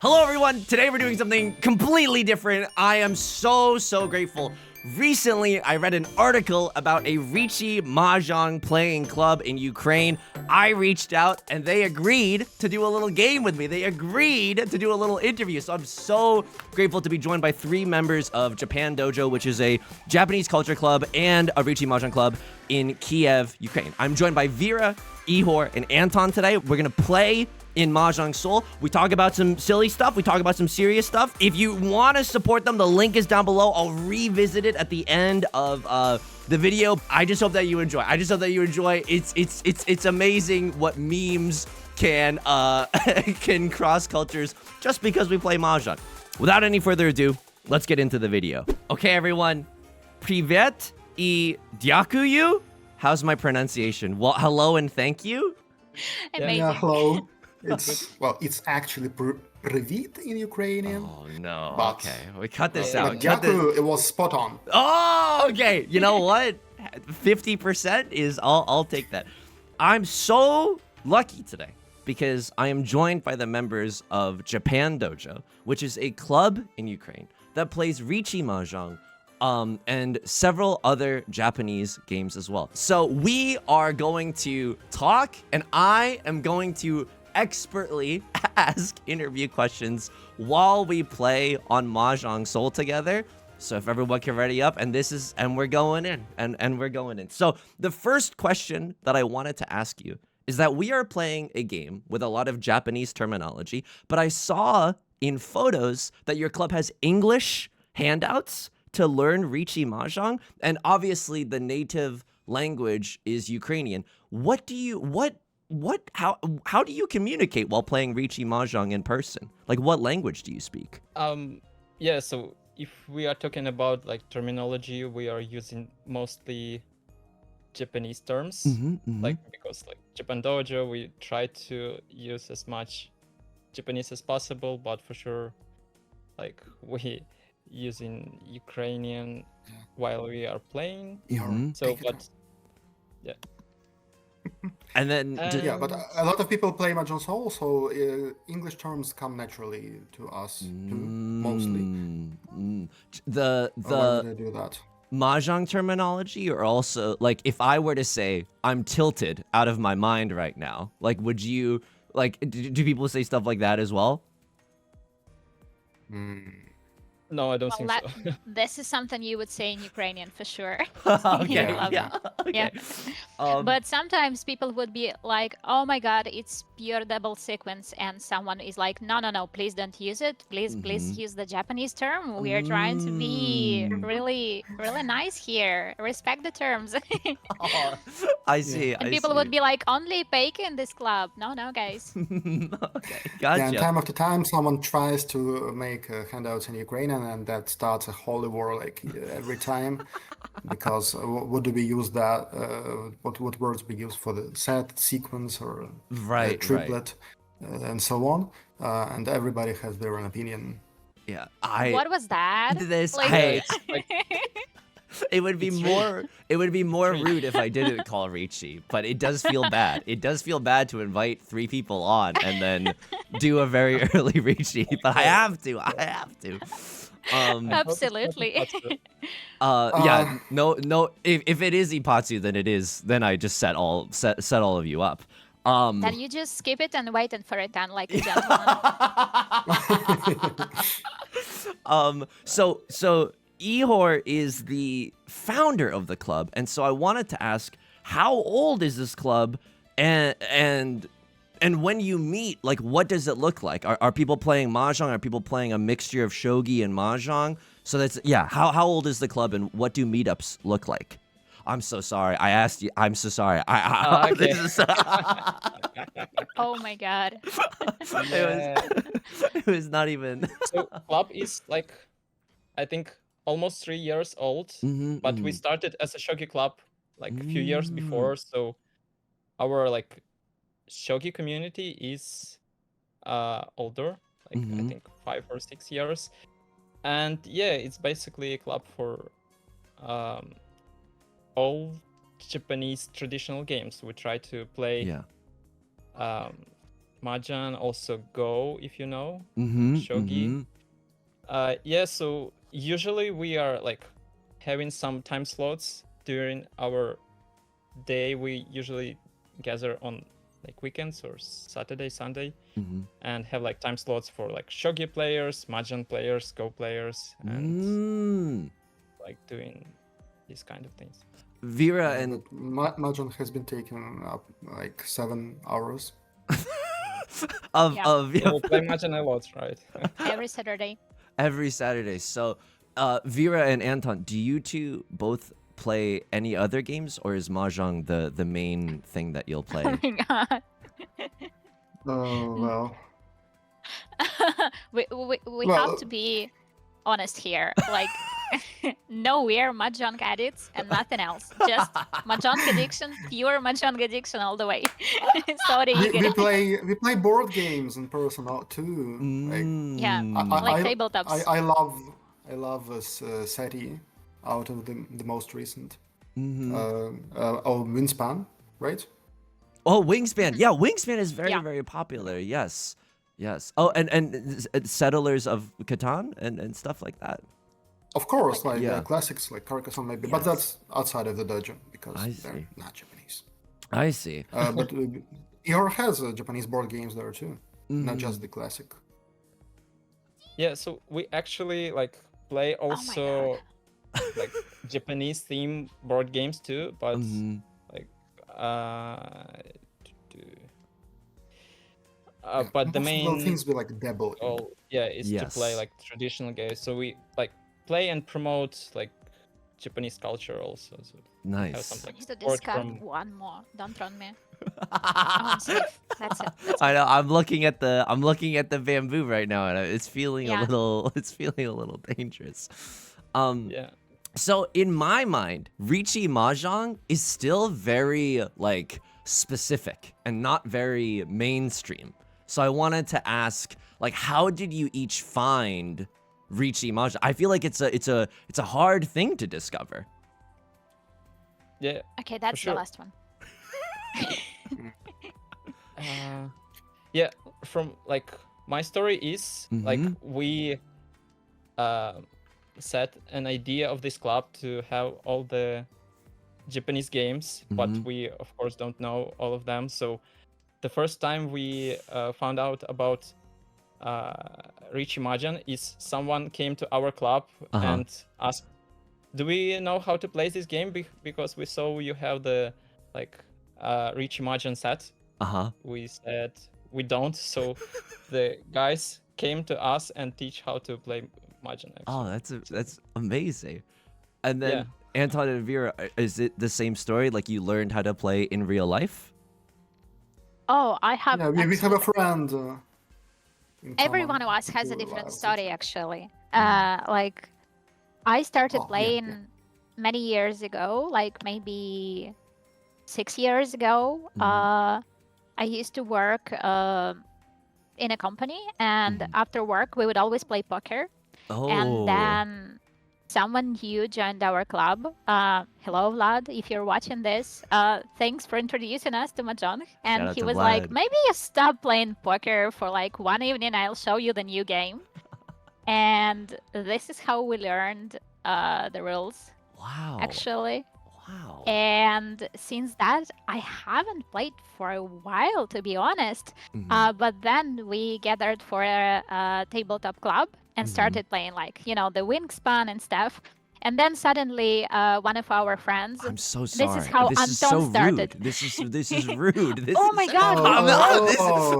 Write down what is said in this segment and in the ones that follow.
Hello everyone, today we're doing something completely different. I am so grateful. Recently, I read an article about a Riichi Mahjong playing club in Ukraine. I reached out and they agreed to do a little game with me. They agreed to do a little interview. So I'm so grateful to be joined by 3 members of Japan Dojo, which is a Japanese culture club and a Riichi Mahjong club in Kyiv, Ukraine. I'm joined by Vira, Ihor, and Anton today. We're gonna play in Mahjong Seoul. We talk about some silly stuff. We talk about some serious stuff. If you want to support them, the link is down below. I'll revisit it at the end of the video. I just hope that you enjoy. It's amazing what memes can can cross cultures just because we play Mahjong. Without any further ado, let's get into the video. Okay, everyone. Privet I dyakuyu. How's my pronunciation? Well, hello and thank you. Amazing. Yeah, hello. It's actually Привіт in Ukrainian. Oh no. But, okay, we cut this but out. Jaku, it was spot on. Oh, okay. You know what? 50% is I'll take that. I'm so lucky today because I am joined by the members of Japan Dojo, which is a club in Ukraine that plays Riichi Mahjong and several other Japanese games as well. So we are going to talk and I am going to expertly ask interview questions while we play on Mahjong Seoul together. So if everyone can ready up, and we're going in, and we're going in. So the first question that I wanted to ask you is that we are playing a game with a lot of Japanese terminology, but I saw in photos that your club has English handouts to learn Riichi Mahjong, and obviously the native language is Ukrainian. How do you communicate while playing Riichi Mahjong in person? Like, what language do you speak? Yeah, so if we are talking about like terminology, we are using mostly Japanese terms. Like, because like Japan Dojo, we try to use as much Japanese as possible, but for sure, like we using Ukrainian while we are playing. So, but yeah. And then Yeah, but a lot of people play Mahjong Seoul, so English terms come naturally to us too, mostly. The Why do they do that? Mahjong terminology, or also like if I were to say I'm tilted out of my mind right now, like would you like do people say stuff like that as well? No, I don't think so. This is something you would say in Ukrainian for sure. Okay, Yeah. okay. But sometimes people would be like, "Oh my God, it's pure double sequence," and someone is like, "No, please don't use it. Please use the Japanese term. We are trying to be really nice here. Respect the terms." Oh, I see. And people would be like, "Only Peik in this club." No, guys. Okay, gotcha. Yeah, and time after time, someone tries to make handouts in Ukrainian, and that starts a holy war like every time. Because what do we use that? What words we use for the set, sequence, or triplet, and so on? And everybody has their own opinion. Yeah, What was that? It would be more rude if I didn't call Riichi, but it does feel bad. It does feel bad to invite 3 people on and then do a very early Riichi, but I have to. Absolutely. Yeah, no. If it is Ipatsu, then I just set all of you up. Then you just skip it and waiting for it done like a gentleman. So Ihor is the founder of the club, and so I wanted to ask, how old is this club, and when you meet, like, what does it look like? Are people playing Mahjong? Are people playing a mixture of shogi and Mahjong? So how old is the club, and what do meetups look like? I'm so sorry. I asked you. I'm so sorry. Okay. Oh my God. It was not even. So club is like, I think, almost 3 years old, but we started as a shogi club like a few years before. So our like shogi community is older, like I think 5 or 6 years, and yeah, it's basically a club for all Japanese traditional games. We try to play Mahjong, also Go, if you know, Mm-hmm. Shogi. Yeah, so usually we are like having some time slots during our day. We usually gather on like weekends or Saturday, Sunday, Mm-hmm. and have like time slots for like Shogi players, Mahjong players, Go players, and like doing these kind of things. Vira Yeah, and but Mahjong has been taking up like 7 hours. Yeah. We'll play Mahjong a lot, right? Every Saturday. every Saturday. So, Vira and Anton, do you two both play any other games, or is Mahjong the main thing that you'll play? Oh my god. Oh, well. We Well, have to be honest here. Like, no, we're Mahjong addicts and nothing else. Just Mahjong addiction, pure Mahjong addiction all the way. Sorry, we play board games in person too. Yeah, Mm. like tabletops. I love this SETI out of the most recent. Mm-hmm. Wingspan, right? Oh, Wingspan. Yeah, Wingspan is very, Yeah. very popular. Yes. Yes. Oh, and Settlers of Catan and stuff like that. Of course, like Yeah. classics like Carcassonne maybe, but Yes. that's outside of the dojo because I they're see. not Japanese. I see. But Ihor has Japanese board games there too, not Mhm. just the classic. Yeah, so we actually like play Oh my also like Japanese theme board games too, but Mhm. like but the Most of main things be like double. goal, yeah, is to play Yes. like traditional games. So we like play and promote like Japanese culture also. So we have Nice. some I like need to support discard from one more. Don't run me. I'm safe. That's it. I know. I'm looking at the bamboo right now, and it's feeling Yeah. it's feeling a little dangerous. yeah. So in my mind, Riichi Mahjong is still very like specific and not very mainstream. So I wanted to ask, like, how did you each find Riichi Mahjong? I feel like it's a hard thing to discover. Yeah. Okay, that's sure. the last one. Yeah, from like my story is like Mhm. we set an idea of this club to have all the Japanese games, but Mhm. we of course don't know all of them. So the first time we found out about Riichi Mahjong is someone came to our club and asked, "Do we know how to play this game? Because we saw you have the like Riichi Mahjong set." We said we don't, so the guys came to us and teach how to play Mahjong. Oh, Actually. that's amazing. And then Yeah. Anton and Vera, is it the same story? Like you learned how to play in real life? Oh, I have. Yeah, we have a absolute- friend. In Every common one of us has a who different loves it. story, actually. Like, I started Oh, yeah, playing yeah. many years ago, like maybe 6 years ago. I used to work in a company, and after work, we would always play poker. Oh. And then someone new joined our club. Hello, Vlad, if you're watching this. Thanks for introducing us to Mahjong. Shout And out he to was like, Vlad. maybe you stop playing poker for like one evening. I'll show you the new game. And this is how we learned the rules, Wow. actually. Wow. And since that, I haven't played for a while, to be honest. But then we gathered for a tabletop club and started playing, like, you know, the Wingspan and stuff. And then suddenly, one of our friends. I'm so This sorry. is how this is Anton so started. rude. This is rude. This Oh is my God,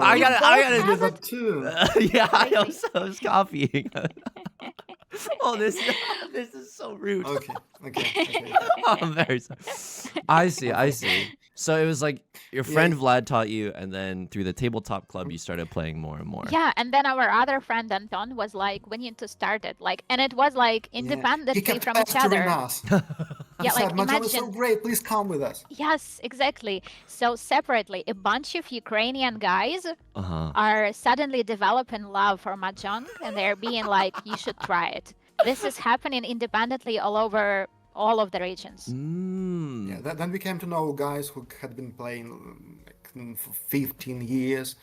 I You gotta both You have did it? that too. yeah, I Crazy. was copying. Oh, this is so rude. Okay. I'm very sorry. I see. So it was like your friend Vlad taught you, and then through the tabletop club, you started playing more and more. Yeah, and then our other friend Anton was like, we need to start it. Like, and it was like He independently kept from each pestering other. us. Yeah, He like said, Mahjong is so imagine. great, please come with us. Yes, exactly. So separately, a bunch of Ukrainian guys Uh-huh. are suddenly developing love for Mahjong, and they're being like, you should try it. This is happening independently all over all of the regions. Yeah, then we came to know guys who had been playing like for 15 years,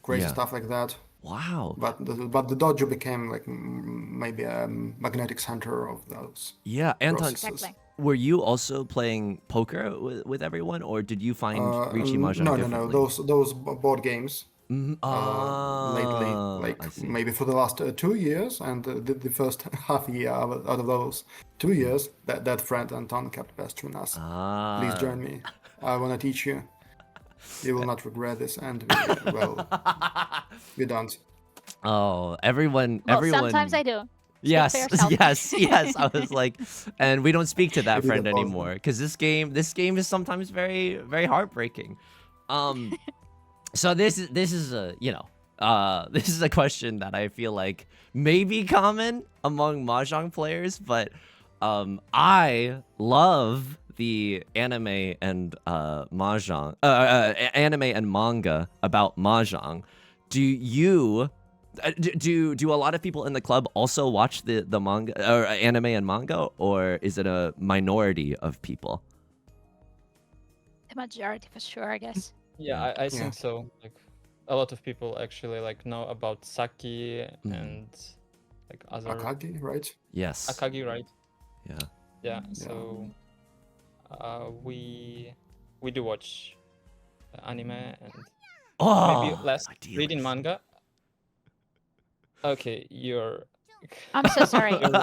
crazy Yeah. stuff like that. Wow. But the dojo became like maybe a magnetic center of those Yeah, Anton, processes. Exactly. were you also playing poker with everyone, or did you find Riichi Mahjong No, differently? those board games. Mhm. Lately, Ah, like I see. maybe for the last 2 years, and the first half year out of those 2 years, that friend Anton kept pestering us. Please Ah. join me. I want to teach you. You will not regret this. And we don't. Oh, everyone, Well, sometimes I do. Speak for Yes, yourself. yes. I was like, and we don't speak to that Maybe the friend pause. anymore because this game is sometimes very, very heartbreaking. So this is a this is a question that I feel like may be common among mahjong players, but I love the anime and mahjong, anime and manga about mahjong. Do you? Do a lot of people in the club also watch the manga or anime and manga, or is it a minority of people? The majority for sure, I guess. Yeah, I Yeah. think so. Like a lot of people actually like know about sake and like other Akagi, right? Yes. akagi, right? Yeah. Yeah. So we do watch anime and Oh, maybe less my reading dealings. manga. Okay, you're. I'm so sorry. Too Yeah,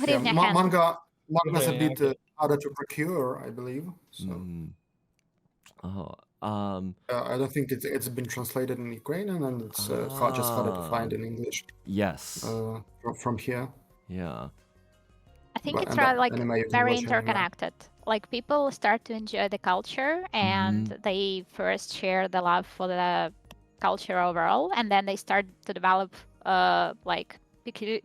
hryvnia hand. manga's a Yeah, bit okay. harder to procure, I believe. So Mm. Oh, I don't think it's been translated in Ukrainian, and it's just harder to find in English yes. from here. Yeah. I think But it's and like anime, you can very watch anywhere. interconnected. Like people start to enjoy the culture and they first share the love for the culture overall, and then they start to develop like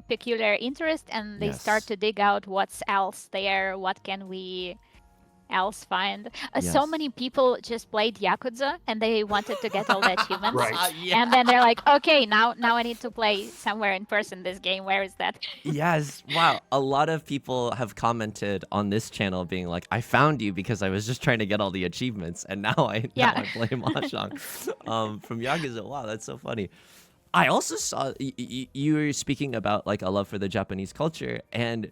peculiar interest, and they start Yes. to dig out what's else there, what can we else find. So Yes. many people just played Yakuza and they wanted to get all the achievements. Right. Yeah. And then they're like, okay, now I need to play somewhere in person this game. Where is that? Yes. Wow. A lot of people have commented on this channel being like, I found you because I was just trying to get all the achievements, and now I play Mahjong from Yakuza. Wow, that's so funny. I also saw you were speaking about like a love for the Japanese culture, and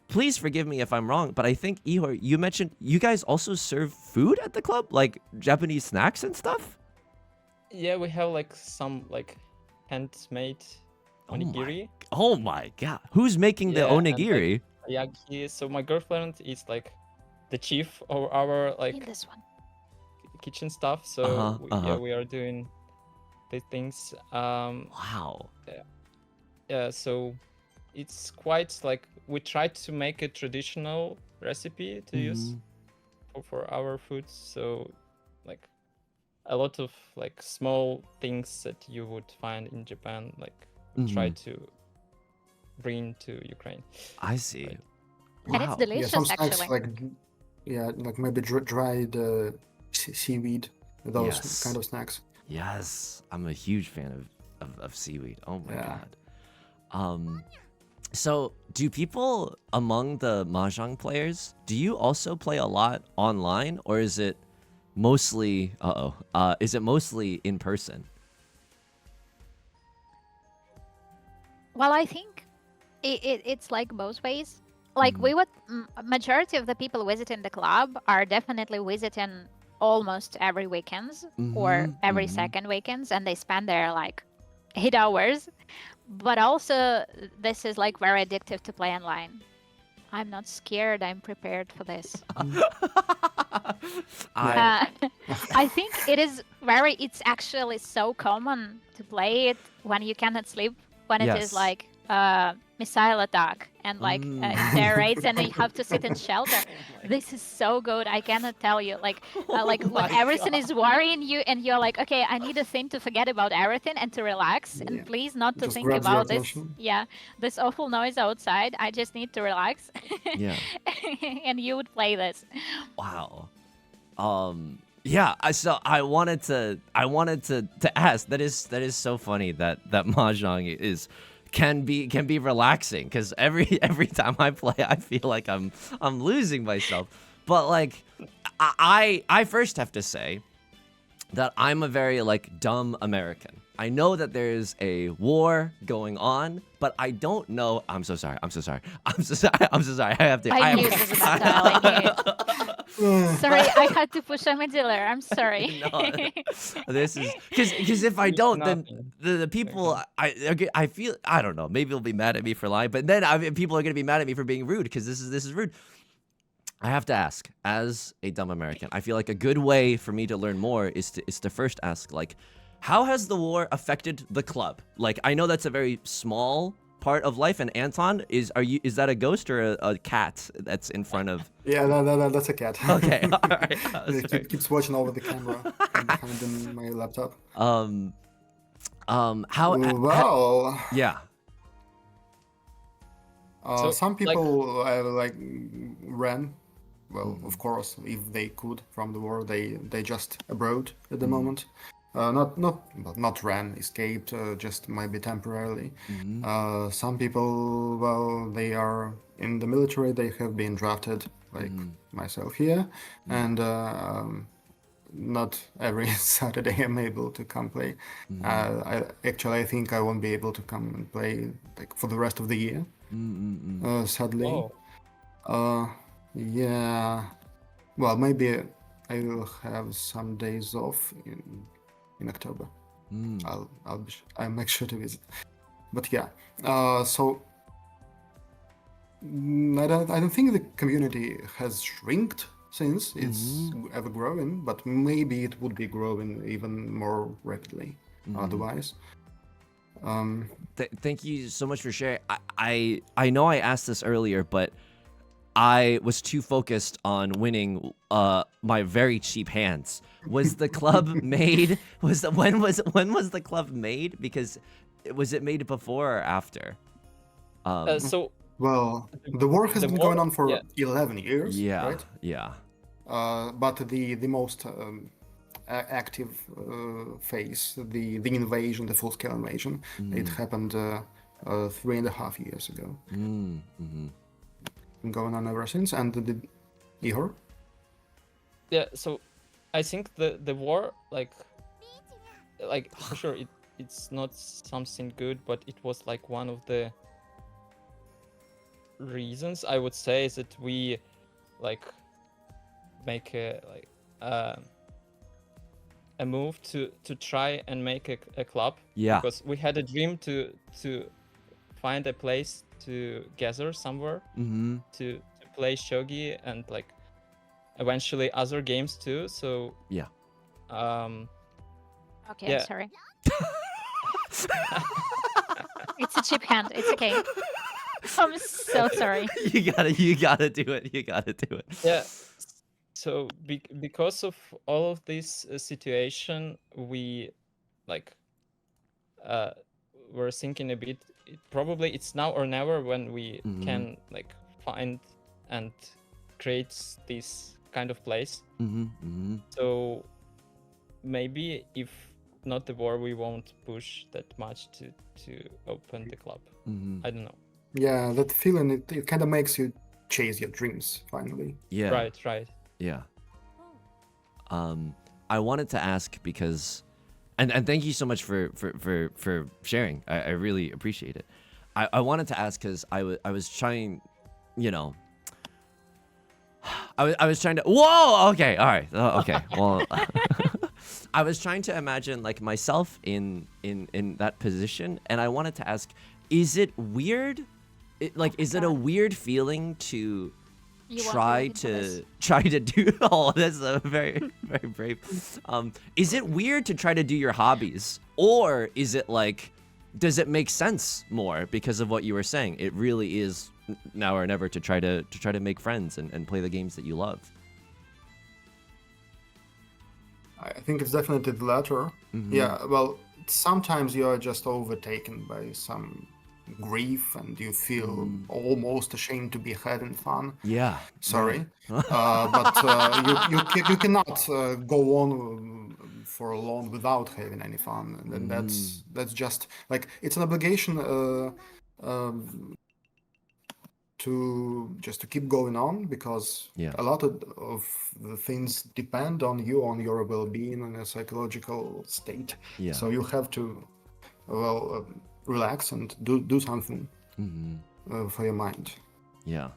please forgive me if I'm wrong, but I think Ihor, you mentioned you guys also serve food at the club, like Japanese snacks and stuff. Yeah, we have like some like handmade onigiri. Oh my god, who's making the Yeah, and, onigiri? Yaki. So my girlfriend is like the chief of our In like this one. kitchen stuff. So yeah, we are doing these things. Wow. Yeah, so it's quite like we try to make a traditional recipe to use for our foods. So like a lot of like small things that you would find in Japan, like we try to bring to Ukraine. I see. Right. Wow. And it's delicious, some snacks actually. like maybe dried seaweed, those kind of snacks. Yes, I'm a huge fan of seaweed. Oh my god. So do people among the Mahjong players, do you also play a lot online, or is it mostly is it mostly in person? Well, I think it's like both ways. Like we would, majority of the people visiting the club are definitely visiting almost every weekends or every second weekends, and they spend there like 8 hours. But also, this is like very addictive to play online. I'm not scared. I'm prepared for this. I think it's actually so common to play it when you cannot sleep, when it is like missile attack and like there are raids and you have to sit in shelter. This is so good. I cannot tell you. Like when everything is worrying you and you're like, okay, I need a thing to forget about everything and to relax and please not to Just think grabs your about this. attention. Yeah, this awful noise outside. I just need to relax. Yeah. And you would play this. Wow. Yeah, so I wanted to ask. That is so funny that mahjong can be relaxing, because every time I play, I feel like I'm losing myself. But like, I first have to say, that I'm a very like dumb American. I know that there's a war going on, but I don't know. I'm so sorry. I'm so sorry. I'm so sorry. I'm so sorry. I have to. I knew it was a bad dial. I knew it. Sorry, I had to push a dealer. I'm sorry. No, this is because if I don't, then Nothing. the people I feel I don't know. Maybe they'll be mad at me for lying, but then people are gonna be mad at me for being rude because this is rude. I have to ask, as a dumb American, I feel like a good way for me to learn more is to first ask, like, how has the war affected the club? Like, I know that's a very small part of life, and Anton, is that a ghost or a cat that's in front of? Yeah, that's a cat. Okay, all right. It keeps watching over the camera behind in my laptop. How? Well, Yeah. So, some like- people like ran. Well, of course, if they could from the war, they just abroad at the moment. Not ran, escaped, just maybe temporarily. Some people, well, they are in the military. They have been drafted, like myself here, and not every Saturday I'm able to come play. I think I won't be able to come and play like for the rest of the year. Sadly. Oh, Yeah. Well, maybe I will have some days off in October. I'll make sure to visit. But yeah. So I don't think the community has shrinked since it's ever growing, but maybe it would be growing even more rapidly otherwise. Thank you so much for sharing. I know I asked this earlier, but I was too focused on winning my very cheap hands. Was the club made? When was the club made? Because was it made before or after? so Well, the war has the been war- going on for yeah. 11 years, Yeah, right? yeah. But the most active phase, the invasion, the full-scale invasion, it happened 3.5 years ago. Been going on ever since. And the Ihor? yeah, so I think the war, like for sure it's not something good, but it was like one of the reasons I would say is that we like make a move to try and make a club. Yeah. Because we had a dream to find a place to gather somewhere to play shogi and like eventually other games too. So Yeah. Okay, Yeah. I'm sorry. It's a cheap hand. It's okay. I'm so sorry. You gotta do it. You gotta do it. yeah, so because of all of this situation, we like were thinking a bit. Probably it's now or never when we can like find and create this kind of place. So maybe if not the war, we won't push that much to open the club. I don't know. Yeah, that feeling, it kind of makes you chase your dreams, finally. Yeah. Right. Yeah. I wanted to ask because, and thank you so much for sharing. I really appreciate it. I wanted to ask because I was trying, you know, I was trying to. Whoa. Okay. All right. Okay. Well, I was trying to imagine like myself in that position, and I wanted to ask: is it weird? Is it a weird feeling to You want try look into this? to do oh that's a very very brave is it weird to try to do your hobbies, or is it like, does it make sense more because of what you were saying? It really is now or never to try to make friends and play the games that you love. I think it's definitely the latter. Yeah, well, sometimes you are just overtaken by some grief and you feel almost ashamed to be having fun. Yeah. Sorry, but you cannot go on for long without having any fun, and then that's just like it's an obligation. to keep going on, because Yeah. a lot of the things depend on you, on your well-being and a psychological state. Yeah. So you have to relax and do something for your mind. Yeah.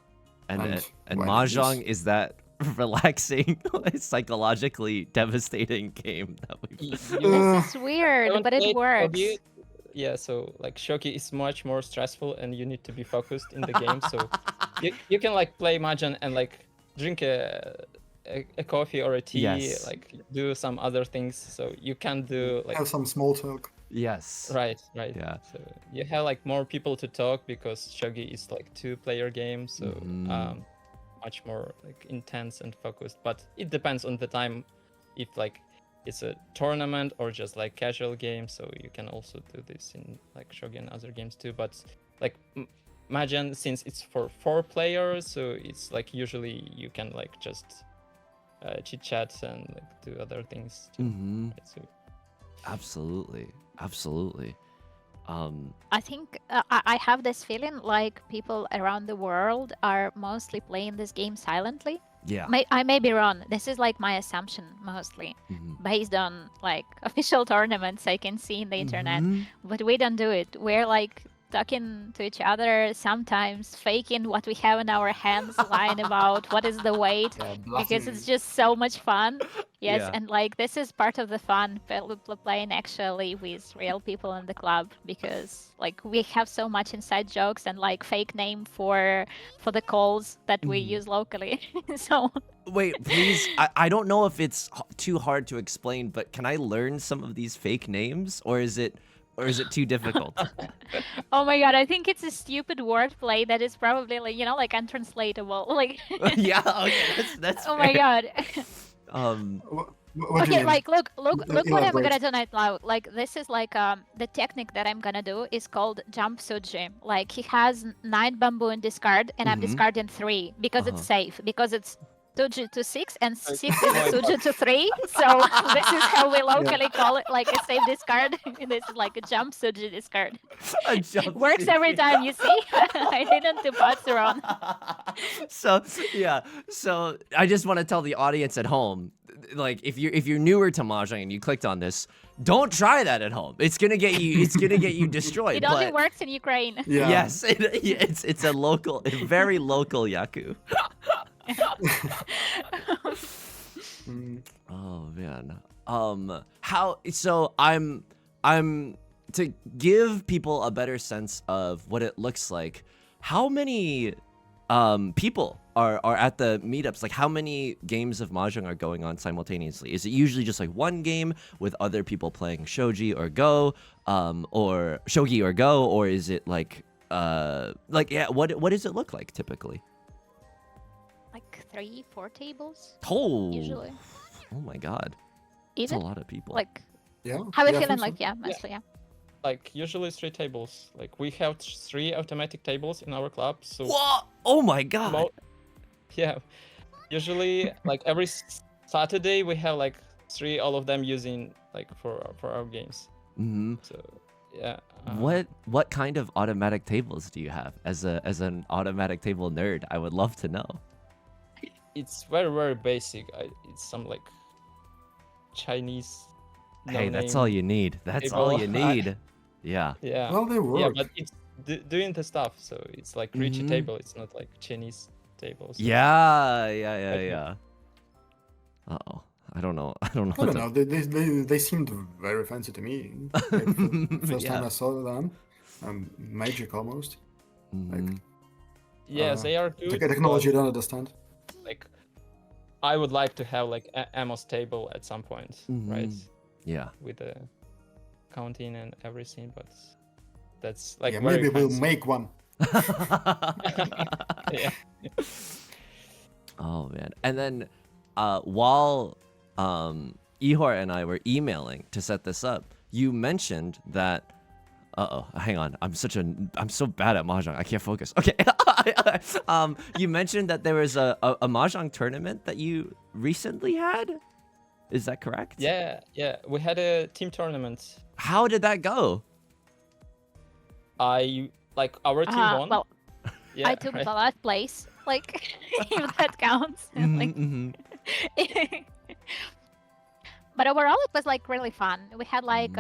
And why not Mahjong, this? is that relaxing, psychologically devastating game that we This is weird, haven't but it played works. shogi. Yeah, so like shogi is much more stressful, and you need to be focused in the game. So you can like play mahjong and like drink a coffee or a tea, Yes. like do some other things. So you can do like Have some small talk. Yes. right. Yeah. So you have like more people to talk, because shogi is like 2-player game, so much more like intense and focused. But it depends on the time, if like it's a tournament or just like casual game. So you can also do this in like shogi and other games too. But like mahjong, since it's for 4 players, so it's like usually you can like just chit chat and like do other things too. Right? So Absolutely. I think I have this feeling like people around the world are mostly playing this game silently. Yeah. I may be wrong. This is like my assumption mostly, based on like official tournaments I can see in the internet. But we don't do it. We're like talking to each other, sometimes faking what we have in our hands, lying about what is the weight, because it's just so much fun. Yes, Yeah. and like this is part of the fun, playing actually with real people in the club, because like we have so much inside jokes and like fake name for the calls that we use locally. So Wait, please. I don't know if it's too hard to explain, but can I learn some of these fake names, or is it too difficult? oh my god, I think it's a stupid wordplay that is probably like, like untranslatable. Like Yeah. Okay. That's oh my fair. god. What do you Okay, mean? like look what I'm Elaborate. gonna do right now. Like this is like the technique that I'm gonna do is called jump suji. Like he has 9 bamboo in discard, and I'm discarding 3 because it's safe, because it's suji to 6 and 6 is a suji to 3. So this is how we locally call it, like a safe discard. This is like a jump suji discard. A jump Works every suji. time, you see. I didn't do pots wrong. So yeah, so I just want to tell the audience at home, like if you're newer to mahjong and you clicked on this, don't try that at home. It's gonna get you destroyed. It only but works in Ukraine. Yeah. yes, it's a very local yaku. Oh man. How so I'm to give people a better sense of what it looks like. How many people are at the meetups? Like how many games of mahjong are going on simultaneously? Is it usually just like one game with other people playing shogi or go, or shogi or go, or is it like yeah, what does it look like typically? Like 3-4 tables Oh, usually. oh my god, that's a Even lot of people. like Yeah. how we I feeling? think so. Like mostly yeah. like usually 3 tables. Like we have 3 automatic tables in our club. So What? Oh my god. yeah, usually like every Saturday we have like 3, all of them using like for our games. So yeah. What kind of automatic tables do you have? As an automatic table nerd, I would love to know. It's very basic. It's some like Chinese. Hey, that's no-name all you need. That's all table. you need. Yeah. Yeah. Well, they Yeah, work. but it's doing the stuff, so it's like Riichi table. It's not like Chinese table. So Yeah. Uh-oh. I don't know. I don't know. They seemed very fancy to me. Like, first time I saw them, magic almost. Like, yeah, they are good. technology but, you don't understand. like, I would like to have like Amos table at some point, right? Yeah. With the counting and everything, but that's like Yeah, very maybe we'll fancy. make one. Yeah. Oh man. And then while Ihor and I were emailing to set this up, you mentioned that hang on. I'm so bad at mahjong. I can't focus. Okay. You mentioned that there was a mahjong tournament that you recently had. Is that correct? Yeah. We had a team tournament. How did that go? Our team won. Well, Yeah, I took right. the last place. Like, if that counts. Like, but overall, it was like really fun. We had like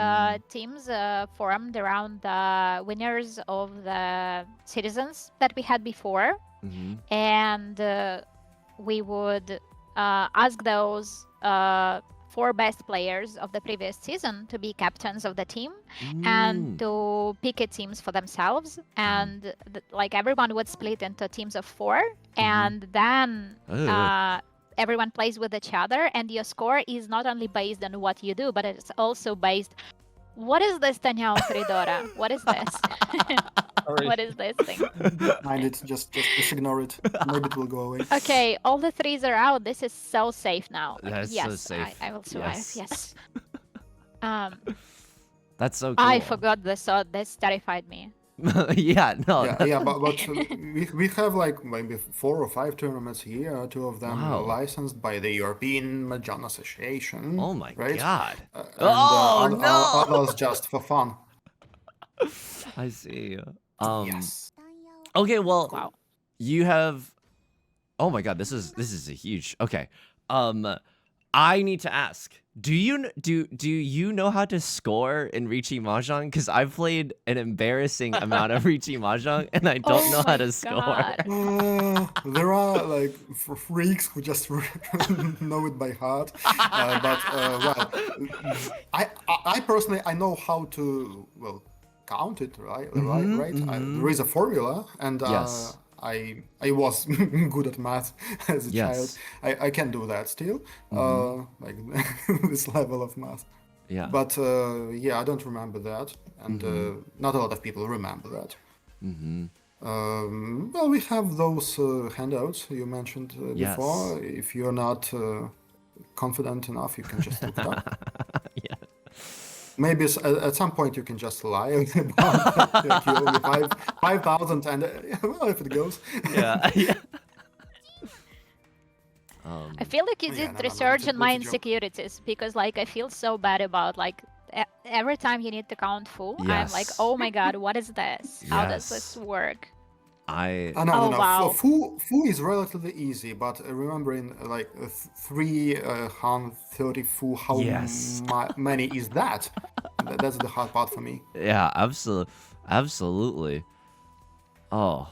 teams formed around the winners of the citizens that we had before, and we would ask those 4 best players of the previous season to be captains of the team and to pick teams for themselves. And like everyone would split into teams of 4, and then everyone plays with each other, and your score is not only based on what you do, but it's also based. What is this, Tanya Fridora? What is this? Sorry. What is this thing? Mind it, just ignore it. Maybe it will go away. Okay, all the 3s are out. This is so safe now. Like, That's yes, so safe. I will survive. Yes. Yes. That's so cool. I forgot this. So this terrified me. Yeah, no. Yeah, but we have like maybe 4 or 5 tournaments here. 2 of them Wow. licensed by the European Mahjong Association. Oh my right? god. And no! others just for fun. I see. Yes. Okay, well, Wow. you have. Oh my god, this is a huge. Okay, I need to ask. Do you know how to score in Riichi Mahjong? Because I've played an embarrassing amount of Riichi Mahjong, and I don't Oh know how my to score. God. There are like freaks who just know it by heart. Well, I personally I know how to count it right. There is a formula, and Yes. I was good at math as a child. I can do that still, like this level of math. Yeah. But yeah, I don't remember that, and not a lot of people remember that. Well, we have those handouts you mentioned before. If you're not confident enough, you can just look it up. Yeah. Maybe at some point you can just lie about like you owe me 5,000, and well, if it goes. Yeah. Yeah. I feel like you did no, research it's a on my joke. insecurities, because like I feel so bad about like every time you need to count full, I'm like, Yes. oh my god, what is this? How does Yes. this work? I. No. Oh, wow. Fu is relatively easy, but remembering like 330 Fu, how Yes. many is that? That's the hard part for me. Yeah, absolutely. Oh,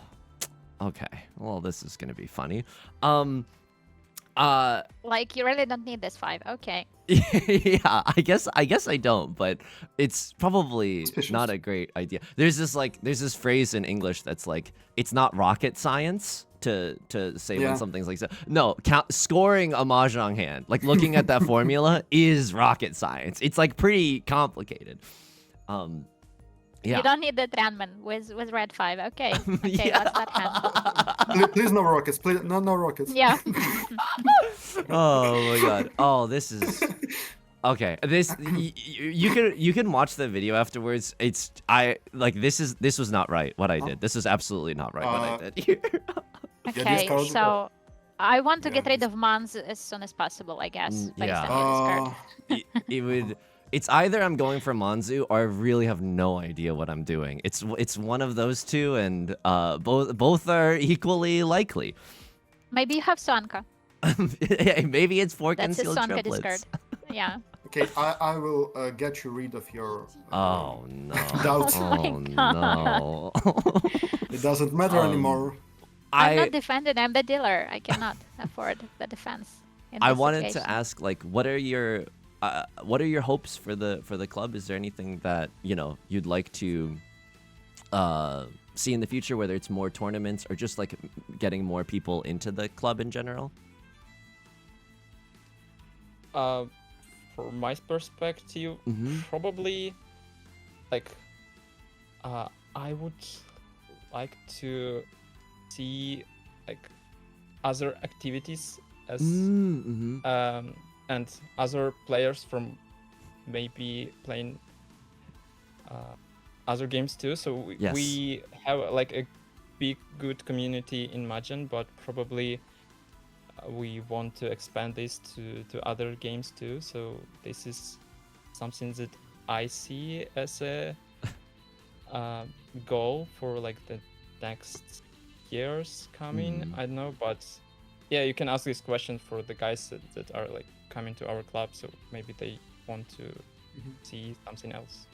okay. Well, this is gonna be funny. Like you really don't need this 5. Okay. Yeah, I guess I don't, but it's probably Suspicious. not a great idea. There's this phrase in English that's like, it's not rocket science to say Yeah. when something's like that. No, scoring a mahjong hand, like looking at that formula is rocket science. It's like pretty complicated. Yeah. You don't need the Tranman with red 5. Okay. Okay, Yeah. what's that hand? Please no rockets. Please no rockets. Yeah. Oh my god. Oh, this is okay. This you can watch the video afterwards. This was not right what I did. This is absolutely not right what I did here. Okay, discard- so I want to Yeah, get rid of Mons as soon as possible, I guess. Based yeah. on your discard. it would. It's either I'm going for Manzu or I really have no idea what I'm doing. It's one of those two, and both are equally likely. Maybe you have Sonka. Maybe it's 4 That's his concealed Sonka triplets. discard. Yeah. Okay, I will get you rid of your. Oh no! Doubts. Oh my Oh God. no! It doesn't matter anymore. I'm not defending, I'm the dealer. I cannot afford the defense. in I this wanted situation. to ask, like, what are your hopes for the club? Is there anything that you'd like to see in the future, whether it's more tournaments or just like getting more people into the club in general? From my perspective, probably like I would like to see like other activities as and other players from maybe playing other games too. So we have like a big good community in Mahjong, but probably we want to expand this to other games too. So this is something that I see as a goal for like the next years coming. I don't know, but yeah, you can ask this question for the guys that are like coming to our club, so maybe they want to see something else.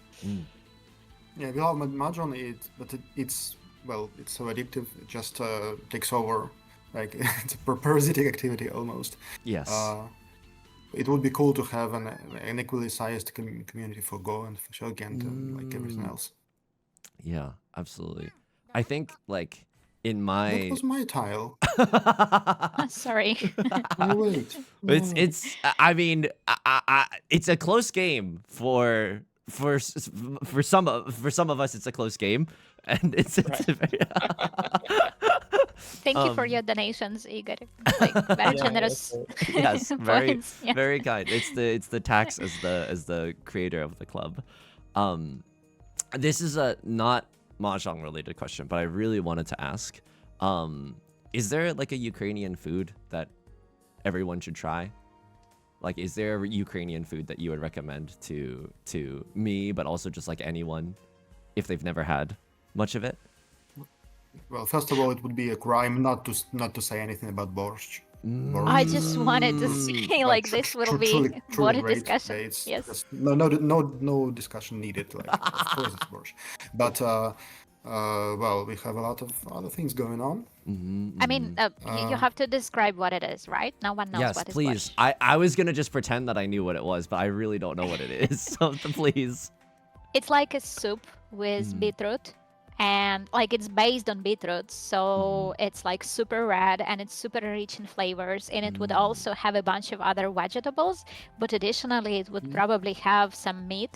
Yeah, we love Mahjong, it's so addictive. It just takes over. Like it's a parasitic activity almost. Yes. It would be cool to have an equally sized community for Go and for Shogi and like everything else. Yeah, absolutely. I think like in That my was my tile. Sorry. Oh, wait. it's I mean it's a close game for some of us. It's a close game, and it's a very Thank you for your donations, Igor. Like very generous. yes, very points. Yeah. very kind. It's the tax as the creator of the club. This is a not Mahjong related question, but I really wanted to ask. Is there like a Ukrainian food that everyone should try? Like, is there a Ukrainian food that you would recommend to me, but also just like anyone, if they've never had much of it? Well, first of all, it would be a crime not to say anything about borscht. I just wanted to say, like, this will be what a great. discussion. It's Yes. just- no discussion needed. Like, of course it's borscht, but well, we have a lot of other things going on. I mean, you have to describe what it is, right? No one knows Yes, what is please. borscht. I was gonna just pretend that I knew what it was, but I really don't know what it is. So please. It's like a soup with beetroot, and like it's based on beetroot, so it's like super red and it's super rich in flavors, and it would also have a bunch of other vegetables, but additionally it would probably have some meat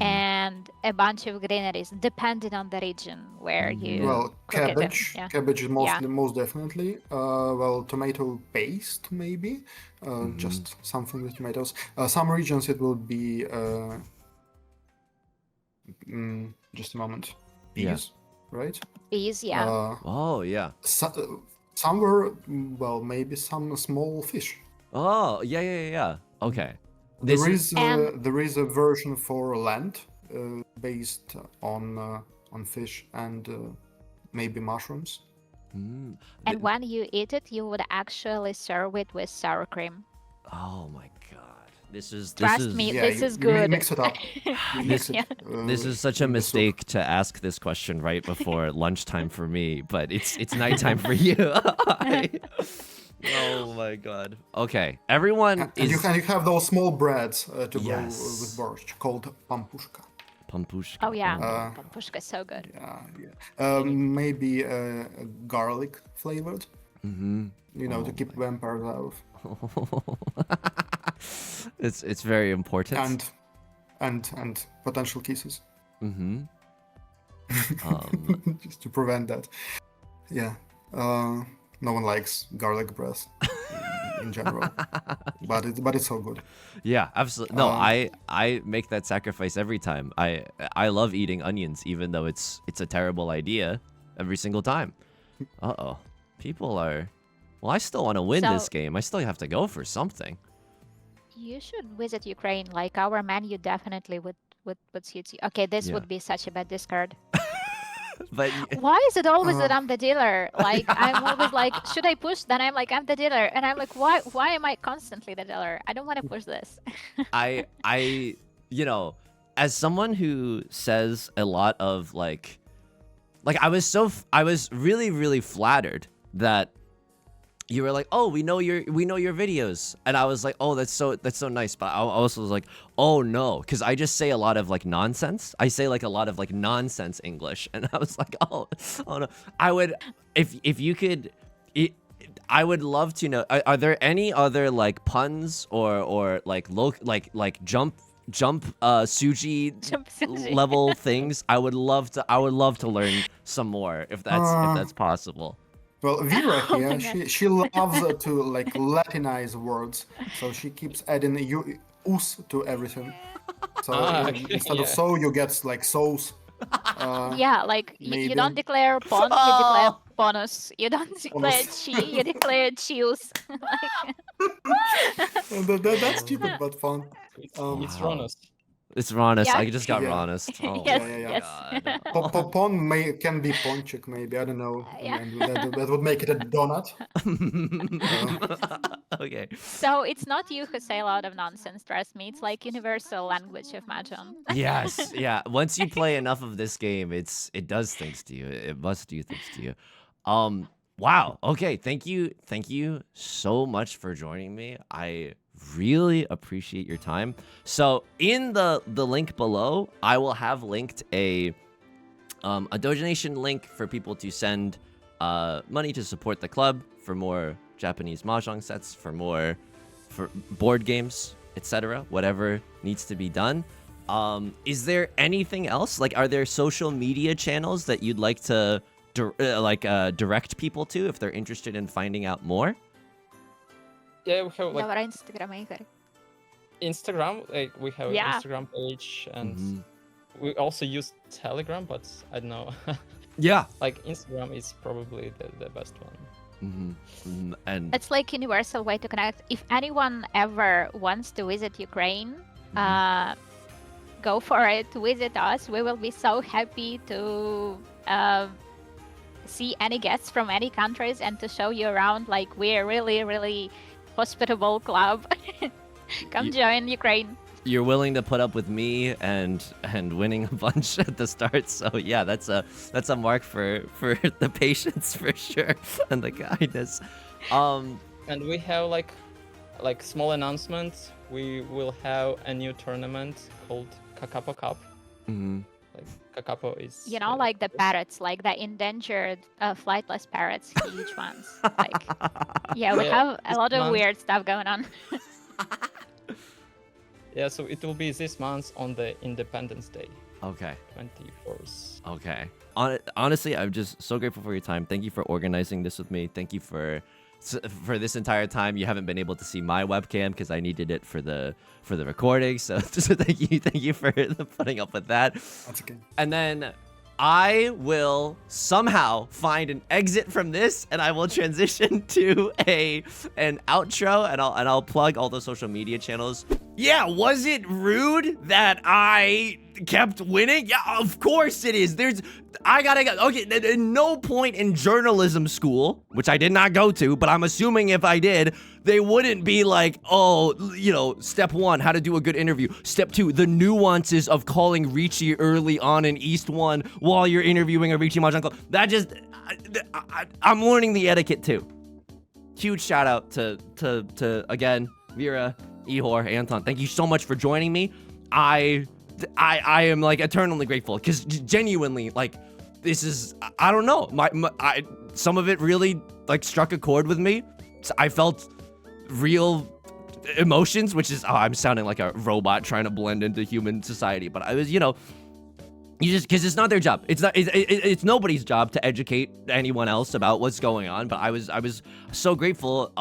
and a bunch of greeneries depending on the region where you Well, cook it in. cabbage. Yeah. Cabbage is most definitely. Well, tomato paste maybe. Just something with tomatoes. Some regions it will be. Just a moment. Yeah. Peas, right? Peas, yeah. Oh yeah. Somewhere, well, maybe some small fish. Oh yeah. Okay. There is a version for land based on fish and maybe mushrooms. And when you eat it, you would actually serve it with sour cream. Oh my god. This is Trust me, Yeah, this you- is you good. mix it up. You mix it, Yeah. This is such a in the soup. mistake to ask this question right before lunchtime for me, but it's nighttime for you. Oh my god. Okay, everyone And you is have those small breads to go Yes. with borscht called pampushka. pampushka. Oh yeah, pampushka is so good. Maybe garlic flavored. You know, to keep vampires out. It's very important. And potential kisses. Um, Just to prevent that. Yeah. No one likes garlic breath in general, but it's so good. yeah, absolutely. No, I make that sacrifice every time. I love eating onions, even though it's a terrible idea every single time. People are. Well, I still want to win this So- game. I still have to go for something. You should visit Ukraine. Like our menu definitely would suit you. Okay, this Yeah. would be such a bad discard. But Why is it always that I'm the dealer? Like I'm always like, should I push? Then I'm like, I'm the dealer, and I'm like, why am I constantly the dealer? I don't want to push this. I you know, as someone who says a lot of like I was really flattered that you were like, oh, we know your videos, and I was like, oh, that's so nice, but I also was like, oh no, because I just say a lot of like nonsense. I say like a lot of like nonsense English, and I was like, oh no, I would if you could. I would love to know. Are there any other like puns or like jump suji Jump sushi. level things? I would love to learn some more if that's possible. Well, Vira Oh here, my God. she loves to like Latinize words, so she keeps adding us to everything. So instead of so, you get like sauce. Yeah, like you maybe. don't declare pon, you declare bonus. You don't declare chi, you declare chius. That's stupid but fun. It's Ronos. It's rawness. Yeah. I just got Yeah. rawness. Oh Yes, my yes. God. Pon can be ponchik, maybe. I don't know. Yeah. And that would make it a donut. Okay. So it's not you who say a lot of nonsense, trust me. It's like universal language of Mahjong. Yes, yeah. Once you play enough of this game, it does things to you. It must do things to you. Wow. Okay. Thank you so much for joining me. I really appreciate your time. So in the link below, I will have linked a donation link for people to send money to support the club for more Japanese mahjong sets, for board games, etc. Whatever needs to be done. Is there anything else? Like, are there social media channels that you'd like to direct people to if they're interested in finding out more? Yeah, we have like Давай Instagram, Ihor. Instagram. Like we have Yeah. an Instagram page, and Mhm. we also use Telegram, but I don't know. Yeah. Like Instagram is probably the best one. And It's like universal way to connect. If anyone ever wants to visit Ukraine, go for it. Visit us. We will be so happy to see any guests from any countries and to show you around. Like, we're really, really hospitable club. Come join Ukraine. you're willing to put up with me and winning a bunch at the start. So yeah, that's a mark for the patience for sure and the kindness. And we have like small announcements. We will have a new tournament called Kakapo Cup. Like Kakapo is You know, like the parrots, like the endangered flightless parrots, huge ones. Like, yeah, we Yeah, have a this lot of month- weird stuff going on. Yeah, so it will be this month on the Independence Day, Okay. 24th. Okay. Honestly, I'm just so grateful for your time. Thank you for organizing this with me. Thank you for this entire time. You haven't been able to see my webcam because I needed it for the recording. So thank you for putting up with that. That's okay. And then I will somehow find an exit from this, and I will transition to an outro, and I'll plug all the social media channels. Yeah, was it rude that I kept winning? Yeah, of course it is. Okay, at no point in journalism school, which I did not go to, but I'm assuming if I did, they wouldn't be like, oh, step 1, how to do a good interview. Step 2, the nuances of calling Riichi early on in East 1 while you're interviewing a Riichi Mahjong club. That just, I'm learning the etiquette too. Huge shout out to again, Vira, Ihor, Anton. Thank you so much for joining me. I am like eternally grateful because genuinely, like, this is, I don't know, some of it really like struck a chord with me. I felt real emotions, which is, I'm sounding like a robot trying to blend into human society, but I was, because it's not their job. It's nobody's job to educate anyone else about what's going on. But I was so grateful,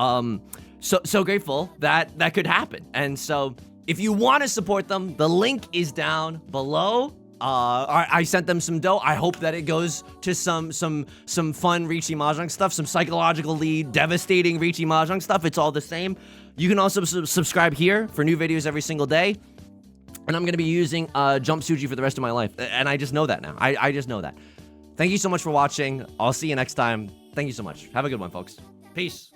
so grateful that could happen. And so if you want to support them, the link is down below. I sent them some dough. I hope that it goes to some fun Riichi Mahjong stuff, some psychologically devastating Riichi Mahjong stuff. It's all the same. You can also subscribe here for new videos every single day. And I'm going to be using Jump Suji for the rest of my life. And I just know that now. I just know that. Thank you so much for watching. I'll see you next time. Thank you so much. Have a good one, folks. Peace.